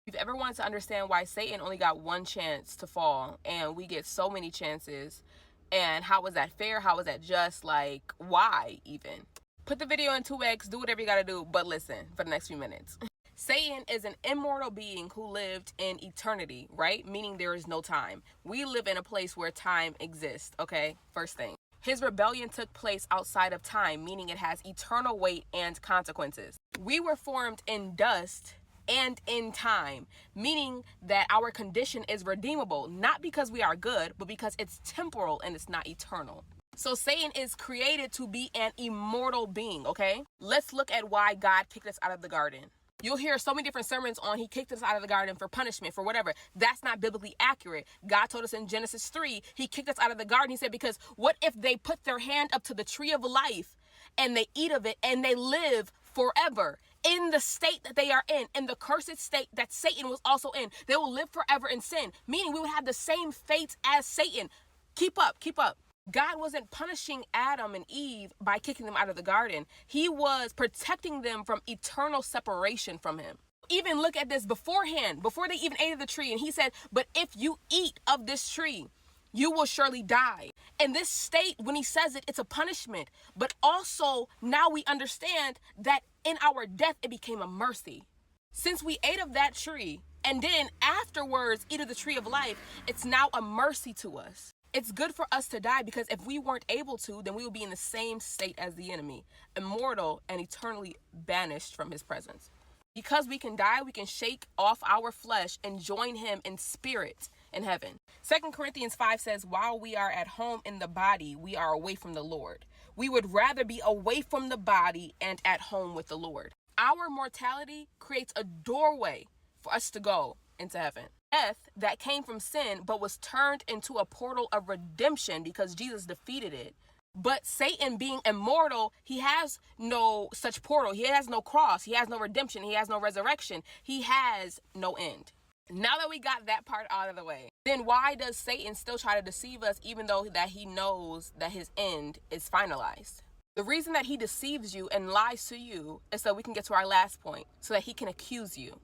If you've ever wanted to understand why Satan only got one chance to fall and we get so many chances, and how is that fair? How is that just? Like, why even? Put the video in 2x, do whatever you gotta do, but listen for the next few minutes. Satan is an immortal being who lived in eternity, right? Meaning there is no time. We live in a place where time exists, okay? First thing. His rebellion took place outside of time, meaning it has eternal weight and consequences. We were formed in dust and in time, meaning that our condition is redeemable, not because we are good, but because it's temporal and it's not eternal. So Satan is created to be an immortal being, okay? Let's look at why God kicked us out of the garden. You'll hear so many different sermons on he kicked us out of the garden for punishment, for whatever. That's not biblically accurate. God told us in Genesis 3, he kicked us out of the garden. He said, because what if they put their hand up to the tree of life and they eat of it and they live forever in the state that they are in the cursed state that Satan was also in? They will live forever in sin, meaning we would have the same fate as Satan. Keep up, keep up. God wasn't punishing Adam and Eve by kicking them out of the garden. He was protecting them from eternal separation from him. Even look at this beforehand, before they even ate of the tree. And he said, but if you eat of this tree, you will surely die. In this state, when he says it, it's a punishment. But also now we understand that in our death, it became a mercy. Since we ate of that tree and then afterwards eat of the tree of life, it's now a mercy to us. It's good for us to die, because if we weren't able to, then we would be in the same state as the enemy, immortal and eternally banished from his presence. Because we can die, we can shake off our flesh and join him in spirit in heaven. 2 Corinthians 5 says, while we are at home in the body, we are away from the Lord. We would rather be away from the body and at home with the Lord. Our mortality creates a doorway for us to go into heaven. Death that came from sin but was turned into a portal of redemption because Jesus defeated it. But Satan, being immortal, he has no such portal. He has no cross. He has no redemption. He has no resurrection. He has no end. Now that we got that part out of the way, then why does Satan still try to deceive us even though that he knows that his end is finalized? The reason that he deceives you and lies to you is so we can get to our last point, so that he can accuse you.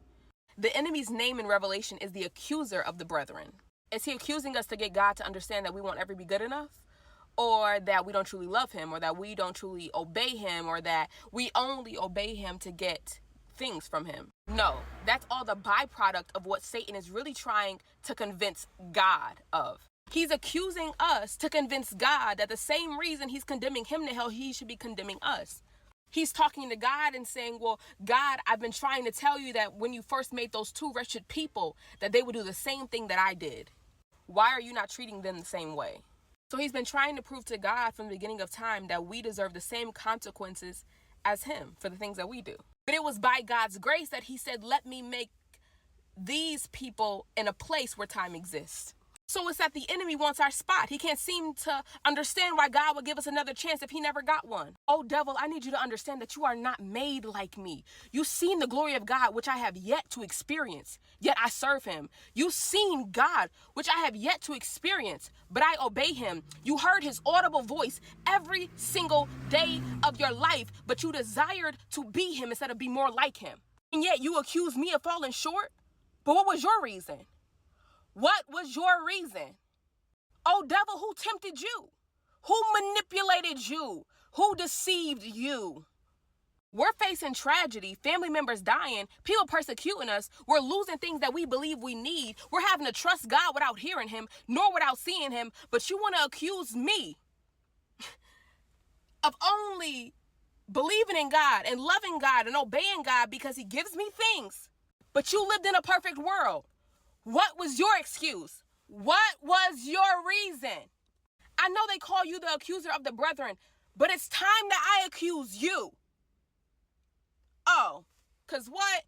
The enemy's name in Revelation is the accuser of the brethren. Is he accusing us to get God to understand that we won't ever be good enough? Or that we don't truly love him? Or that we don't truly obey him? Or that we only obey him to get things from him? No, that's all the byproduct of what Satan is really trying to convince God of. He's accusing us to convince God that the same reason he's condemning him to hell, he should be condemning us. He's talking to God and saying, well, God, I've been trying to tell you that when you first made those two wretched people, that they would do the same thing that I did. Why are you not treating them the same way? So he's been trying to prove to God from the beginning of time that we deserve the same consequences as him for the things that we do. But it was by God's grace that he said, let me make these people in a place where time exists. So it's that the enemy wants our spot. He can't seem to understand why God would give us another chance if he never got one. Oh, devil, I need you to understand that you are not made like me. You've seen the glory of God, which I have yet to experience, yet I serve him. You've seen God, which I have yet to experience, but I obey him. You heard his audible voice every single day of your life, but you desired to be him instead of be more like him. And yet you accuse me of falling short. But what was your reason? What was your reason? Oh, devil, who tempted you? Who manipulated you? Who deceived you? We're facing tragedy, family members dying, people persecuting us. We're losing things that we believe we need. We're having to trust God without hearing him, nor without seeing him. But you want to accuse me of only believing in God and loving God and obeying God because he gives me things. But you lived in a perfect world. What was your excuse? What was your reason? I know they call you the accuser of the brethren, but it's time that I accuse you. Oh, because what?